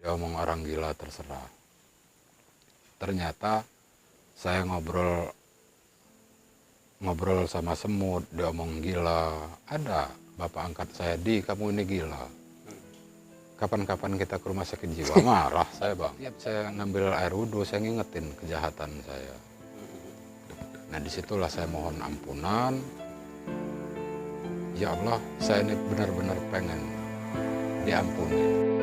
Dia omong orang gila terserah. Ternyata saya ngobrol sama semut, dia omong gila. Ada bapak angkat saya, "Di, kamu ini gila. Kapan-kapan kita ke rumah sakit jiwa?" Marah saya, Bang. Tiap saya ngambil air wudhu, saya ngingetin kejahatan saya. Nah, disitulah saya mohon ampunan. Ya Allah, saya ini benar-benar pengen diampuni.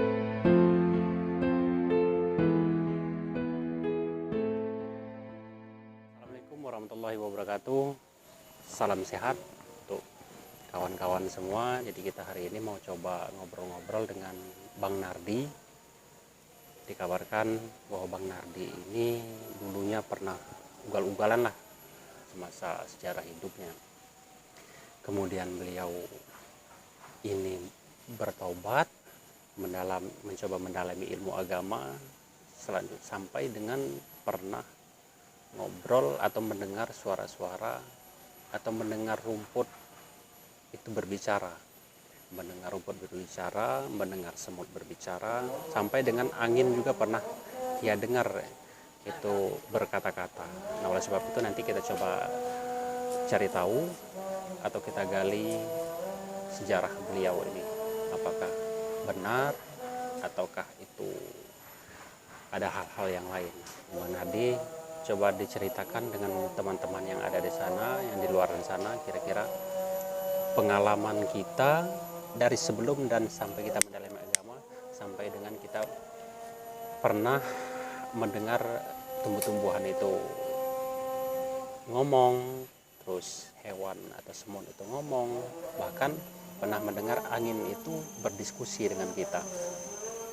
Assalamualaikum warahmatullahi wabarakatuh. Salam sehat untuk kawan-kawan semua. Jadi kita hari ini mau coba ngobrol-ngobrol dengan Bang Nardi. Dikabarkan bahwa Bang Nardi ini dulunya pernah ugal-ugalan lah semasa sejarah hidupnya. Kemudian beliau ini bertaubat, mencoba mendalami ilmu agama, selanjutnya sampai dengan pernah ngobrol atau mendengar suara-suara atau mendengar rumput itu berbicara, mendengar rumput berbicara, mendengar semut berbicara, sampai dengan angin juga pernah dia dengar itu berkata-kata. Nah, oleh sebab itu nanti kita coba cari tahu atau kita gali sejarah beliau ini, apakah benar ataukah itu ada hal-hal yang lain. Bang Nardi, coba diceritakan dengan teman-teman yang ada di sana, yang di luar sana, kira-kira pengalaman kita dari sebelum dan sampai kita mendalami agama, sampai dengan kita pernah mendengar tumbuh-tumbuhan itu ngomong, terus hewan atau semut itu ngomong, bahkan pernah mendengar angin itu berdiskusi dengan kita.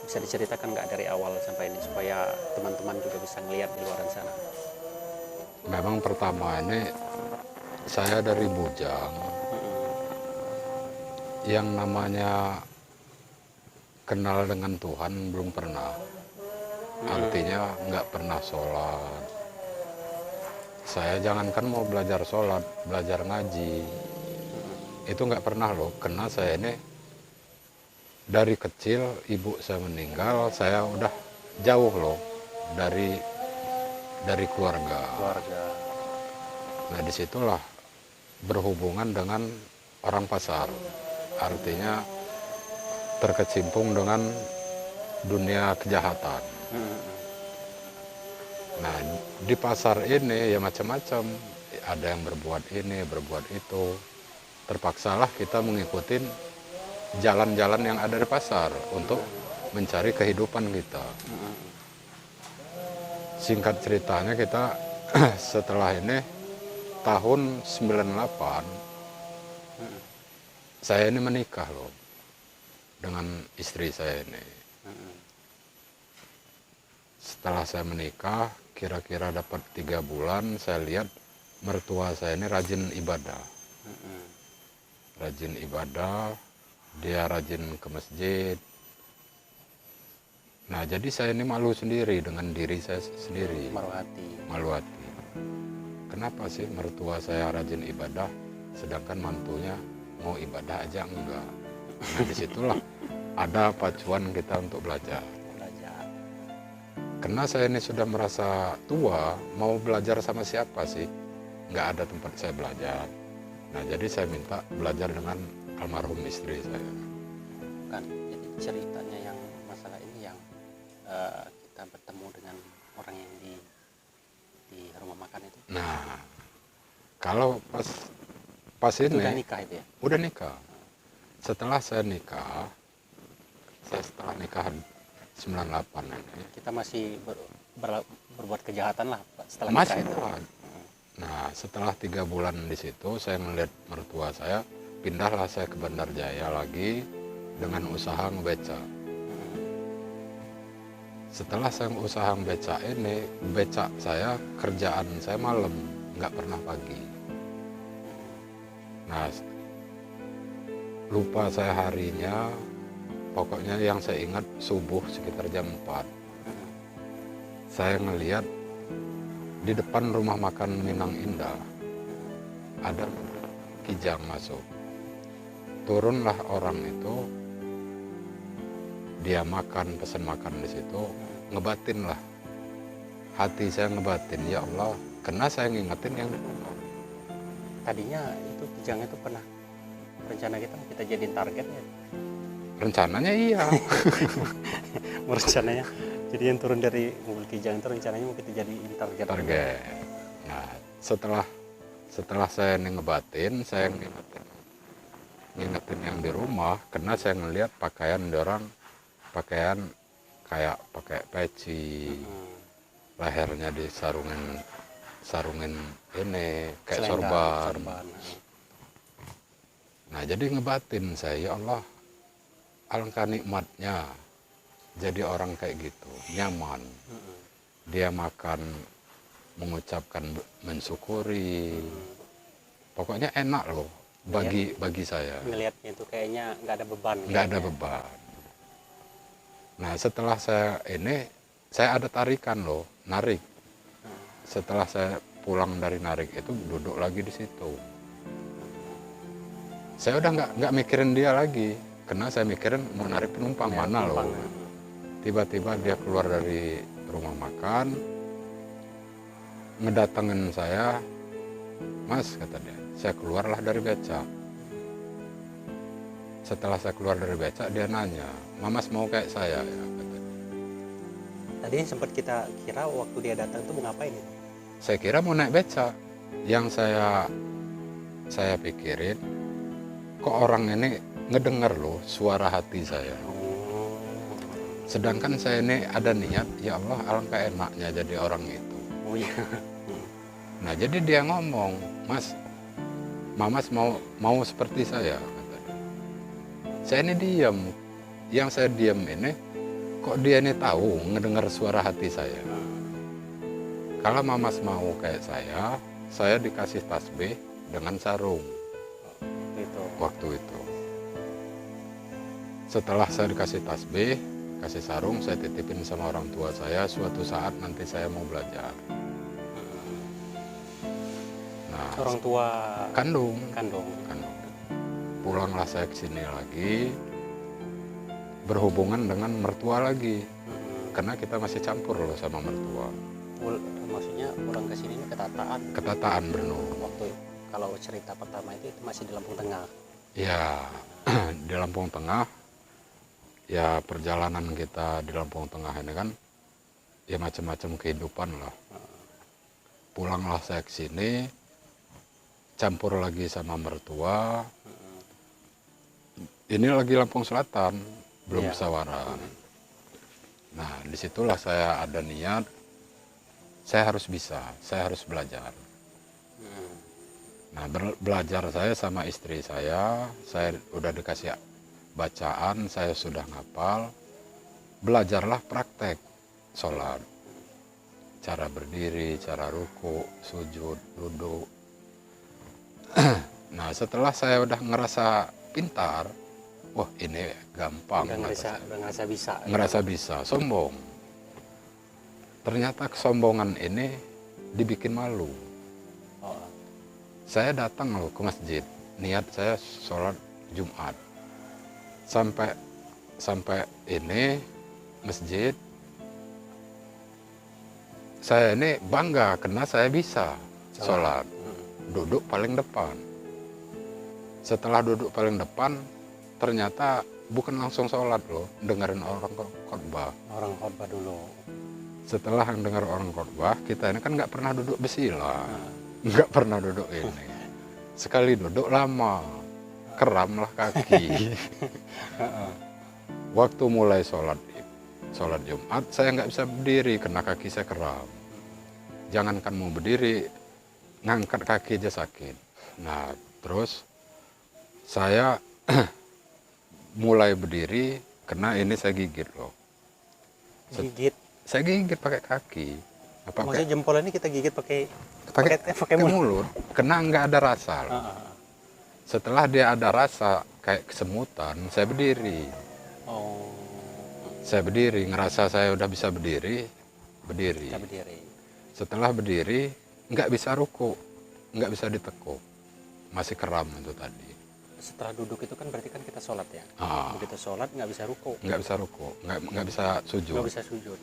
Bisa diceritakan nggak dari awal sampai ini supaya teman-teman juga bisa ngelihat di luar sana? Memang pertama ini saya dari bujang, yang namanya kenal dengan Tuhan belum pernah. Artinya nggak pernah sholat. Saya jangankan mau belajar sholat, belajar ngaji, itu nggak pernah loh. Karena saya ini dari kecil ibu saya meninggal, saya udah jauh loh dari keluarga. Nah, disitulah berhubungan dengan orang pasar, artinya terkecimpung dengan dunia kejahatan. Nah, di pasar ini ya macam-macam, ada yang berbuat ini, berbuat itu. Terpaksalah kita mengikuti jalan-jalan yang ada di pasar untuk mencari kehidupan kita. Singkat ceritanya, kita setelah ini tahun 98 saya ini menikah loh dengan istri saya ini. Setelah saya menikah, kira-kira dapat 3 bulan, saya lihat mertua saya ini rajin ibadah. Rajin ibadah, dia rajin ke masjid. Nah, jadi saya ini malu sendiri dengan diri saya sendiri. Malu hati. Kenapa sih mertua saya rajin ibadah, sedangkan mantunya mau ibadah aja enggak? Nah, disitulah ada pacuan kita untuk belajar. Karena saya ini sudah merasa tua, mau belajar sama siapa sih? Nggak ada tempat saya belajar. Nah, jadi saya minta belajar dengan almarhum istri saya. Kan, jadi ceritanya yang masalah ini yang kita bertemu dengan orang yang di rumah makan itu. Nah, kalau pas ini udah nikah itu ya? Udah nikah. Setelah nikah 98 ini. Kita masih berbuat kejahatan lah setelah Masih nikah itu. Nah, setelah 3 bulan di situ, saya melihat mertua saya, pindahlah saya ke Bandar Jaya lagi dengan usaha ngebeca. Setelah saya usaha ngebeca ini, beca saya, kerjaan saya malam, nggak pernah pagi. Nah, lupa saya harinya, pokoknya yang saya ingat subuh sekitar jam 4. Saya ngelihat di depan rumah makan Minang Indah ada kijang masuk. Turunlah orang itu, dia makan, pesan makan di situ, ngebatin lah. Hati saya ngebatin, ya Allah, karena saya ngingetin yang di rumah. Tadinya itu Kijang itu pernah rencana kita jadiin target ya. Rencananya iya. Rencananya jadi yang turun dari mobil Kijang itu rencananya mau kita jadiin target. Nah, setelah saya ngebatin, saya ngingetin yang di rumah, karena saya ngelihat pakaian orang, pakaian kayak pakai peci, lehernya sarungin ini kayak Selendang, sorban. Nah, jadi ngebatin saya, ya Allah, alangkah nikmatnya jadi orang kayak gitu, nyaman. Dia makan mengucapkan mensyukuri, pokoknya enak loh bagi saya. Ngelihatnya itu kayaknya nggak ada beban. Nggak ada beban. Nah, setelah saya ada tarikan loh, narik. Setelah saya pulang dari narik itu duduk lagi di situ. Saya udah nggak mikirin dia lagi, karena saya mikirin mau narik penumpang mana loh. Tiba-tiba dia keluar dari rumah makan, ngedatengin saya, Mas, kata dia, saya keluarlah dari becak. Setelah saya keluar dari becak, dia nanya, Mamas mau kayak saya ya, kata dia. Tadi sempat kita kira waktu dia datang tuh mau ngapain ya? Saya kira mau naik becak. Yang saya pikirin, kok orang ini ngedengar loh suara hati saya. Sedangkan saya ini ada niat, ya Allah, alangkah enaknya jadi orang itu. Oh iya. Nah, jadi dia ngomong, Mas, Mamas mau seperti saya, kata dia. Saya ini diam. Yang saya diam ini, kok dia ini tahu ngedengar suara hati saya. Kalau Mamas mau kayak saya dikasih tasbih dengan sarung. Waktu itu. Setelah saya dikasih tasbih, kasih sarung, saya titipin sama orang tua saya, suatu saat nanti saya mau belajar. Nah, Orang tua kandung. kandung. Pulanglah saya ke sini lagi, berhubungan dengan mertua lagi, karena kita masih campur loh sama mertua. Maksudnya pulang ke sini ketataan. Ketataan Brno. Waktu kalau cerita pertama itu masih di Lampung Tengah. Ya, di Lampung Tengah. Ya, perjalanan kita di Lampung Tengah ini kan ya macam-macam kehidupan lah. Pulanglah saya ke sini, campur lagi sama mertua. Ini lagi Lampung Selatan, belum Pesawaran. Nah, disitulah saya ada niat, saya harus bisa, saya harus belajar. Nah, belajar saya sama istri saya udah dikasih bacaan, saya sudah ngapal. Belajarlah praktek sholat, cara berdiri, cara ruku, sujud, duduk. Nah, setelah saya udah ngerasa pintar, wah ini gampang. Udah ngerasa bisa. Ngerasa bisa, sombong. Ternyata kesombongan ini dibikin malu. Saya datang loh ke masjid, niat saya sholat Jumat. Sampai ini masjid, saya ini bangga karena saya bisa sholat. Duduk paling depan. Setelah duduk paling depan, ternyata bukan langsung sholat loh, dengerin orang khotbah. Orang khotbah dulu. Setelah dengar orang khotbah, kita ini kan nggak pernah duduk besila, nggak pernah duduk ini. Sekali duduk lama, keramlah kaki. Waktu mulai sholat Jumat, saya nggak bisa berdiri karena kaki saya keram. Jangankan mau berdiri, ngangkat kaki aja sakit. Nah, terus saya mulai berdiri karena ini saya gigit loh. Gigit? Saya gigit pakai kaki. Maksudnya jempol ini kita gigit pakai mulut. Karena nggak ada rasa loh. Setelah dia ada rasa kayak kesemutan, saya berdiri. Saya berdiri, ngerasa saya udah bisa berdiri. Setelah berdiri, nggak bisa ruku, nggak bisa ditekuk, masih keram itu tadi. setelah duduk itu kan berarti kan kita sholat ya. Ah, Begitu sholat nggak bisa ruku, nggak bisa ruku, nggak bisa sujud. nggak bisa sujud.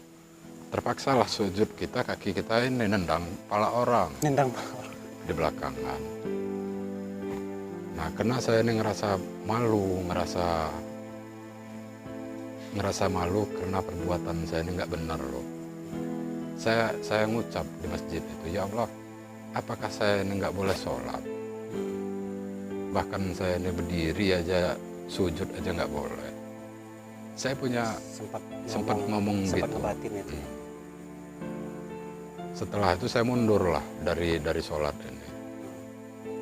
Terpaksa lah sujud kita, kaki kita ini nendang kepala orang Nendang. di belakangan. Nah, karena saya ini ngerasa malu karena perbuatan saya ini nggak benar loh. Saya ngucap di masjid itu, ya Allah, apakah saya ini nggak boleh sholat? Bahkan saya ini berdiri aja, sujud aja nggak boleh. Saya punya sempat ngomong sempat gitu. ngebatin itu. Setelah itu saya mundur lah dari sholat ini.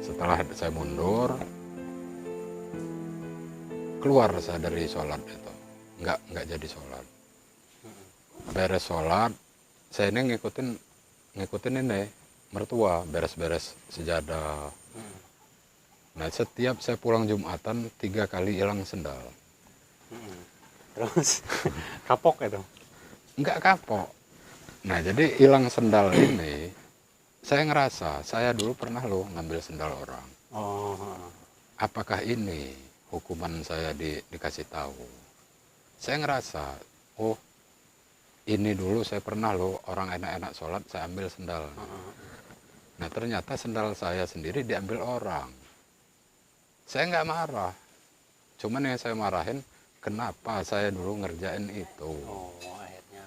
Setelah saya mundur, keluar saya dari sholat itu, nggak jadi sholat. Beres sholat, saya ini ngikutin ini mertua beres-beres sejadah. Nah, setiap saya pulang Jumatan 3 kali hilang sendal. Terus kapok itu. Nggak kapok. Nah, jadi hilang sendal ini, saya ngerasa saya dulu pernah loh ngambil sendal orang. Oh. Apakah ini hukuman saya dikasih tahu? Saya ngerasa, oh ini dulu saya pernah loh orang enak-enak sholat, saya ambil sendal. Nah, ternyata sendal saya sendiri diambil orang. Saya nggak marah, cuman yang saya marahin, kenapa saya dulu ngerjain itu. Oh, akhirnya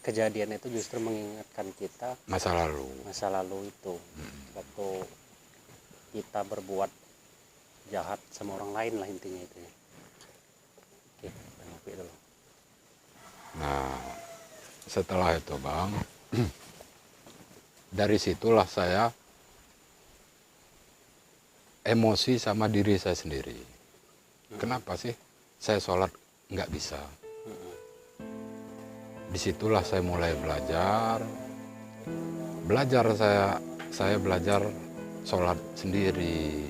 kejadian itu justru mengingatkan kita Masa lalu. itu. Waktu kita berbuat jahat sama orang lain lah intinya itu ya. Oke, ngopi dulu. Nah, setelah itu Bang, dari situlah saya emosi sama diri saya sendiri. Kenapa sih saya sholat nggak bisa? Disitulah saya mulai belajar saya belajar sholat sendiri,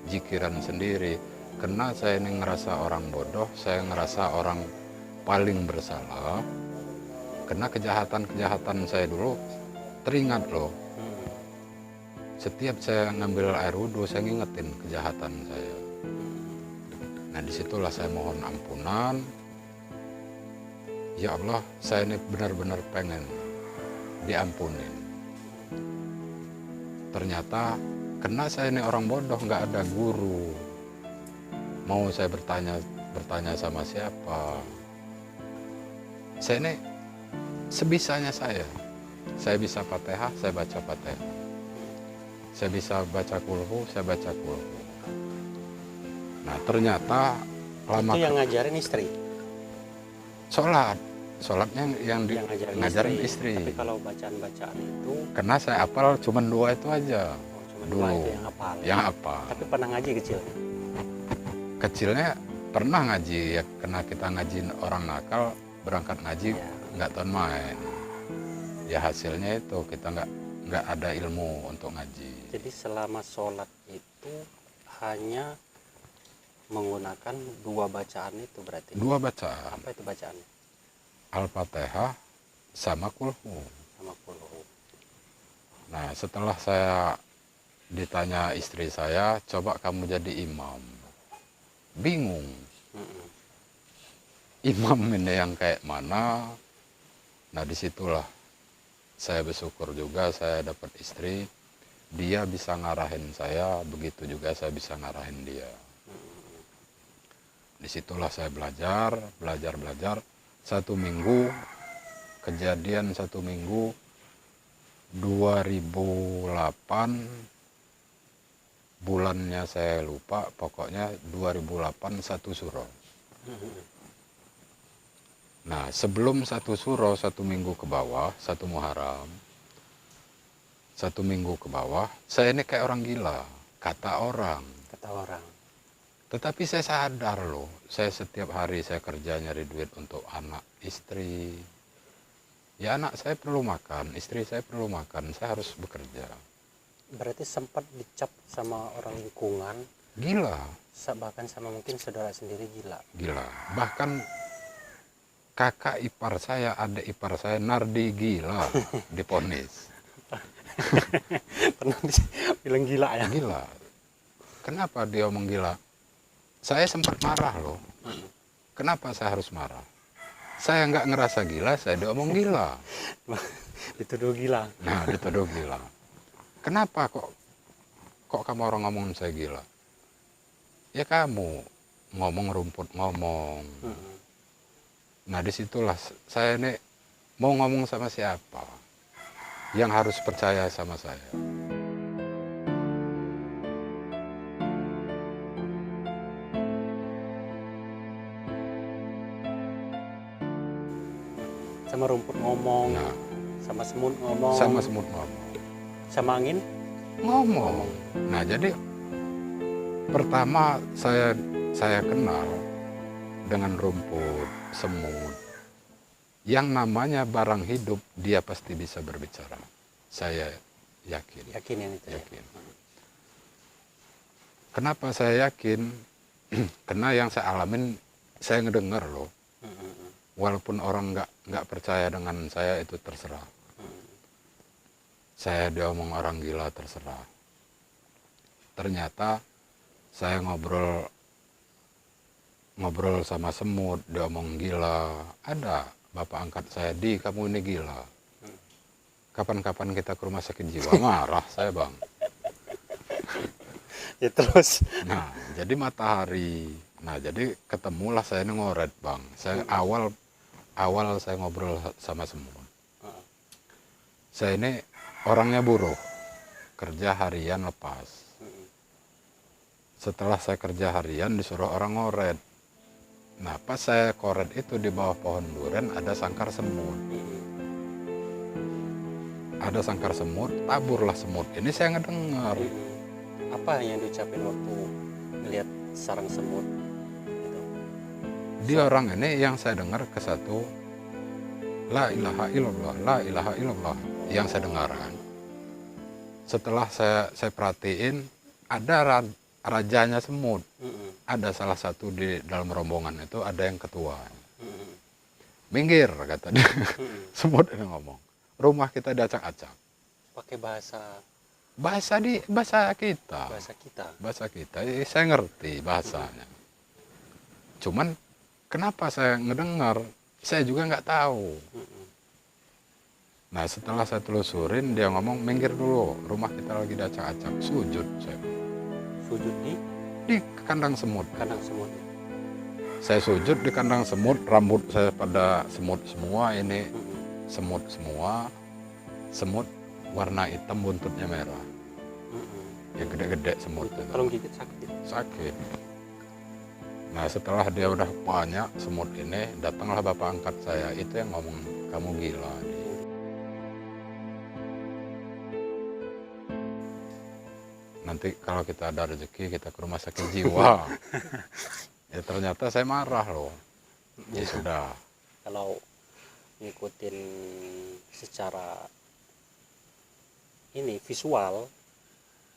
jikiran sendiri. Karena saya ini ngerasa orang bodoh, saya ngerasa orang paling bersalah. Karena kejahatan saya dulu teringat loh. Setiap saya ngambil air wudhu, saya ngingetin kejahatan saya. Nah, disitulah saya mohon ampunan. Ya Allah, saya ini benar-benar pengen diampunin. Ternyata, karena saya ini orang bodoh, nggak ada guru. Mau saya bertanya sama siapa? Saya ini sebisanya saya. Saya bisa Fatihah, saya baca Fatihah. Saya bisa baca kulhu, saya baca kulhu. Nah, ternyata lama Itu yang ngajarin istri. sholatnya yang ngajarin istri. Tapi kalau bacaan-bacaan itu, Karena saya hafal cuma 2 itu aja. cuma Dulu. 2 itu yang hafal. Yang apa? Tapi pernah ngaji kecil. Kecilnya pernah ngaji ya, karena kita ngajiin orang nakal, berangkat ngaji Ya. nggak tahu main. Ya hasilnya itu kita nggak ada ilmu untuk ngaji. Jadi selama sholat itu hanya menggunakan 2 bacaan itu berarti. 2 bacaan, Apa itu bacaannya? Al-Fatihah sama kulhu. Sama kulhu. Nah, setelah saya ditanya istri saya, coba kamu jadi imam. Bingung. Imam ini yang kayak mana? Nah, disitulah saya bersyukur juga saya dapat istri. Dia bisa ngarahin saya, begitu juga saya bisa ngarahin dia. Disitulah saya belajar. 1 minggu, kejadian 1 minggu, 2008, bulannya saya lupa, pokoknya 2008 1 suro. Nah, sebelum 1 suro, 1 minggu ke bawah, 1 Muharram, 1 minggu ke bawah, saya ini kayak orang gila, kata orang. Tetapi saya sadar loh, saya setiap hari saya kerja nyari duit untuk anak, istri. Ya anak saya perlu makan, istri saya perlu makan, saya harus bekerja. Berarti sempat dicap sama orang lingkungan, Gila, bahkan sama mungkin saudara sendiri gila. gila. Bahkan kakak ipar saya, adik ipar saya, Nardi gila, diponis. Pernah bilang gila ya? Gila. Kenapa dia omong gila? saya sempat marah loh. Kenapa saya harus marah? Saya nggak ngerasa gila, saya diomong gila. Dituduh gila. Nah, dituduh gila. Kenapa kok kamu orang ngomong saya gila? Ya kamu ngomong rumput ngomong. Nah disitulah saya ini mau ngomong sama siapa yang harus percaya sama saya. Sama rumput ngomong, Nah, sama semut ngomong, sama semut ngomong. sama angin Ngomong. Nah jadi pertama saya kenal dengan rumput, semut. Yang namanya barang hidup dia pasti bisa berbicara. Saya yakin. Yakin yang itu. Yakin. Kenapa saya yakin? Karena yang saya alamin, saya ngedengar loh. Walaupun orang nggak percaya dengan saya itu terserah. Saya diomong orang gila terserah. Ternyata saya ngobrol sama semut, diomong gila. Ada bapak angkat saya, di kamu ini gila. Kapan-kapan kita ke rumah sakit jiwa? Marah saya bang. Ya terus. Nah jadi matahari. Nah jadi ketemulah saya ini ngoret bang. Saya awal saya ngobrol sama semut. Saya ini orangnya buruh, kerja harian lepas. Setelah saya kerja harian disuruh orang ngoret. Nah pas saya koret itu di bawah pohon durian ada sangkar semut. Ada sangkar semut, taburlah semut. Ini saya ngedengar. Apa yang diucapin waktu melihat sarang semut itu? Dia orang ini yang saya dengar ke satu, la ilaha illallah, la ilaha illallah, yang saya dengarkan. Setelah saya perhatiin, ada rajanya semut. Ada salah satu di dalam rombongan itu, ada yang ketua. Minggir, kata dia. Semut ini ngomong, rumah kita diacak-acak. Pakai bahasa kita. Bahasa kita. Saya ngerti bahasanya. Cuman kenapa saya ngedengar, saya juga nggak tahu. Nah setelah saya telusurin, dia ngomong minggir dulu, rumah kita lagi diacak-acak. Sujud saya. Sujud di kandang semut. Kandang semut. Saya sujud di kandang semut, rambut saya pada semut semua ini. Semut semua. Semut warna hitam, buntutnya merah. Ya gede-gede semut itu. Kalau gigit sakit. Sakit. Nah setelah dia udah banyak semut ini, datanglah bapak angkat saya. Itu yang ngomong, kamu gila. Nanti kalau kita ada rezeki kita ke rumah sakit jiwa. Ya ternyata saya marah loh. Ya sudah. Kalau ngikutin secara ini visual,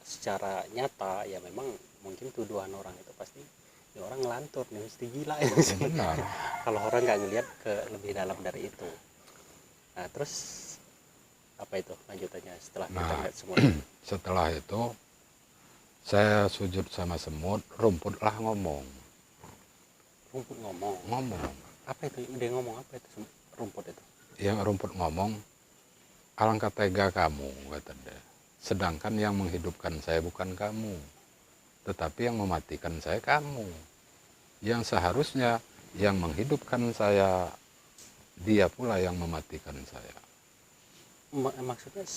secara nyata ya memang mungkin tuduhan orang itu pasti ya orang ngelantur nih, mesti gila ya. Benar. Kalau orang nggak ngelihat ke lebih dalam dari itu. Nah terus apa itu lanjutannya setelah kita lihat semua? Setelah itu saya sujud sama semut, rumputlah ngomong. Rumput ngomong. Ngomong. Apa itu? Dia ngomong apa itu rumput itu? Yang rumput ngomong, alangkah tega kamu, kata dia. Sedangkan yang menghidupkan saya bukan kamu, tetapi yang mematikan saya kamu. Yang seharusnya yang menghidupkan saya, dia pula yang mematikan saya. Maksudnya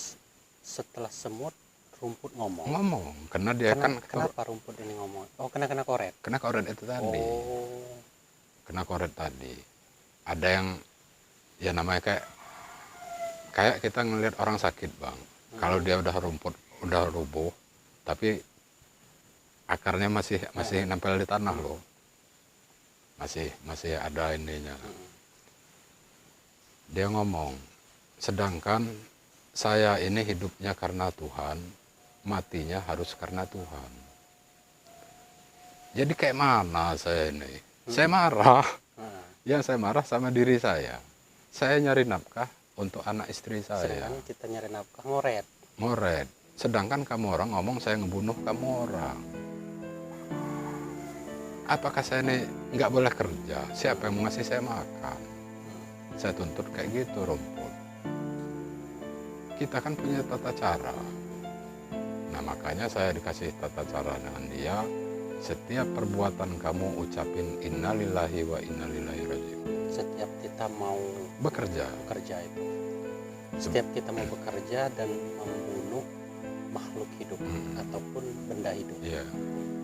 setelah semut, rumput ngomong? Ngomong, karena dia kenapa rumput ini ngomong? Oh, kena koret? Kena koret itu tadi. Oh. Kena koret tadi. Ada yang, ya namanya kayak kita ngelihat orang sakit bang. Kalau dia udah rubuh, tapi akarnya masih nempel di tanah loh. Masih ada ininya. Dia ngomong, sedangkan saya ini hidupnya karena Tuhan, matinya harus karena Tuhan. Jadi kayak mana saya ini? Saya marah. Yang saya marah sama diri saya. Saya nyari nafkah untuk anak istri saya. Sedangkan kita nyari nafkah ngoret. Sedangkan kamu orang ngomong saya ngebunuh kamu orang. apakah saya ini nggak boleh kerja? Siapa yang mau ngasih saya makan? Saya tuntut kayak gitu, rumput. Kita kan punya tata cara. Nah, makanya saya dikasih tata cara dengan dia. Setiap perbuatan kamu ucapin innalillahi wa inna ilaihi raji'un. Setiap kita mau Bekerja. itu, setiap kita mau bekerja dan membunuh makhluk hidup ataupun benda hidup. Iya.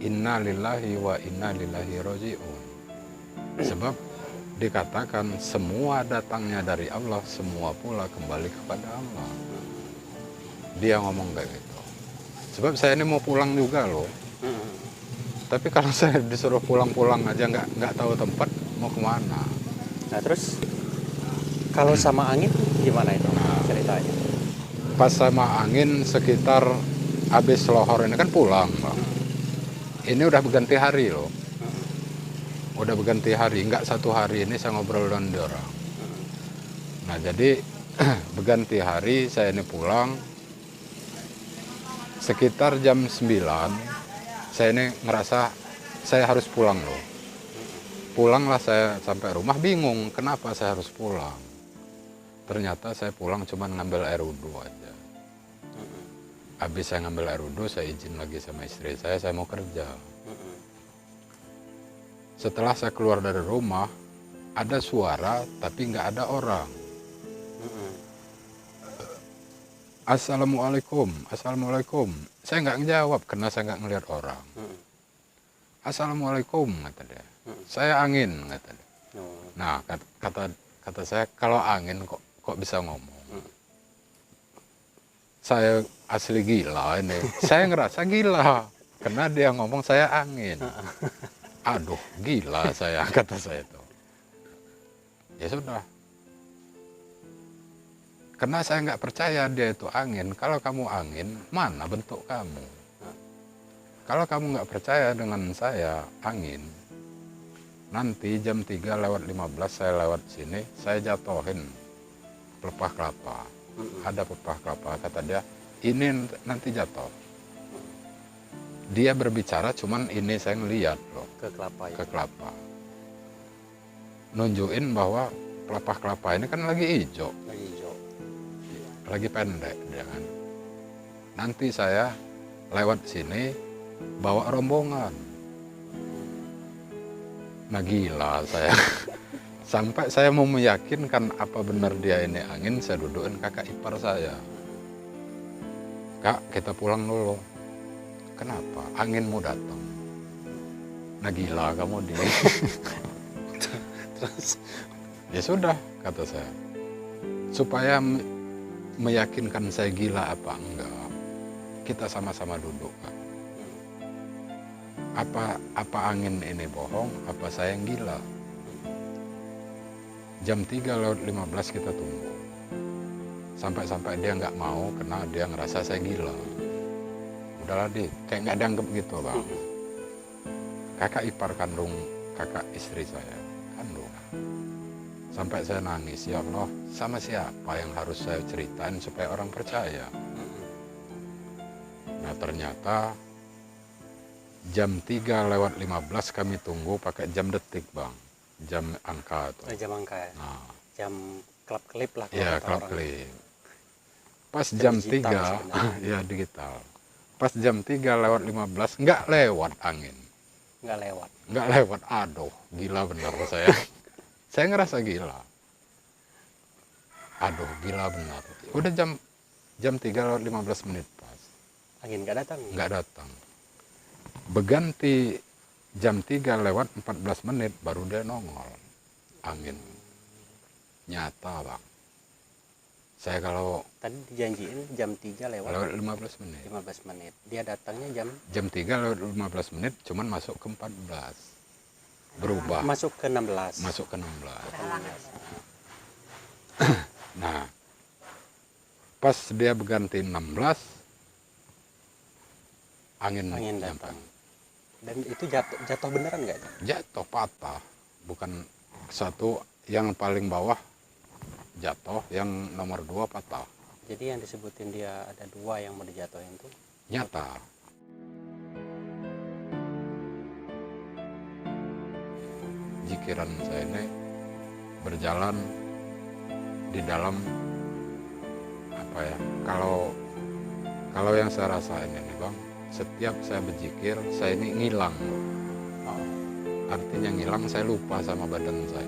Innalillahi wa inna ilaihi raji'un. Sebab dikatakan semua datangnya dari Allah, semua pula kembali kepada Allah. Dia ngomong kayak gitu. Sebab saya ini mau pulang juga loh. Tapi kalau saya disuruh pulang-pulang aja nggak tahu tempat mau kemana. Nah terus kalau sama angin gimana itu ceritanya? Pas sama angin sekitar habis lohor ini kan pulang, Bang. Ini udah berganti hari loh. Udah berganti hari, nggak satu hari ini saya ngobrol dengan dia orang. Nah jadi berganti hari saya ini pulang sekitar jam 9. Saya ini ngerasa saya harus pulang loh. Pulanglah saya sampai rumah bingung kenapa saya harus pulang. Ternyata saya pulang cuma ngambil air wudhu aja. Habis saya ngambil air wudhu, saya izin lagi sama istri saya mau kerja. Setelah saya keluar dari rumah, ada suara tapi nggak ada orang. Assalamualaikum, assalamualaikum. Saya nggak ngejawab karena saya nggak ngelihat orang. Assalamualaikum, kata dia. Saya angin, kata dia. Nah, kata saya, kalau angin kok bisa ngomong. Saya asli gila ini. Saya ngerasa gila karena dia ngomong saya angin. Aduh, gila saya, kata saya itu. Ya sudah. Karena saya nggak percaya dia itu angin. Kalau kamu angin, mana bentuk kamu? Kalau kamu nggak percaya dengan saya angin, nanti jam 3:15 saya lewat sini, saya jatuhin pelepah kelapa. Ada pelepah kelapa, kata dia, ini nanti jatuh. Dia berbicara, cuman ini saya ngeliat loh. Ke kelapa ya? Ke kelapa. Nunjukin bahwa pelepah kelapa ini kan lagi hijau. Lagi hijau. Lagi pendek dia kan. Nanti saya lewat sini bawa rombongan. Nah gila saya. Sampai saya mau meyakinkan apa benar dia ini angin, saya dudukin kakak ipar saya. Kak, kita pulang dulu. Kenapa? Anginmu datang. Nah gila kamu dia. Terus? Ya sudah, kata saya. Supaya meyakinkan saya gila apa enggak, kita sama-sama duduk, Kak. Apa angin ini bohong, apa saya yang gila? Jam 3:15 kita tunggu. Sampai dia nggak mau, karena dia ngerasa saya gila. Udahlah deh, kayak nggak dianggap gitu, Bang. Kakak ipar kandung kakak istri saya, kandung. Sampai saya nangis, ya Allah, sama siapa yang harus saya ceritain supaya orang percaya? Nah ternyata jam 3:15 kami tunggu pakai jam detik, Bang. Jam angka tuh. Jam angka ya? Nah, jam klip lah. ya klip. Pas jam 3, ya digital. Pas jam 3:15 nggak lewat angin. Nggak lewat, aduh gila bener saya. Saya ngerasa gila. Aduh, gila benar. Udah jam 3:15 pas. Angin nggak datang? Nggak datang. Berganti jam 3:14 baru dia nongol. Angin. Nyata, Bang. Saya kalau... Tadi dijanjiin jam 3 lewat 15 menit. 15 menit. Dia datangnya jam 3:15, cuman masuk ke 14. Berubah. Masuk ke 16. Masuk ke 16. Nah, pas dia berganti 16, angin datang. Dan itu jatuh beneran nggak? Jatuh patah, bukan satu yang paling bawah jatuh, yang nomor 2 patah. Jadi yang disebutin dia ada 2 yang mau dijatuhin tuh Nyata. pikiran saya ini berjalan di dalam apa ya, kalau yang saya rasain ini Bang, setiap saya berzikir saya ini ngilang. Artinya ngilang, saya lupa sama badan saya.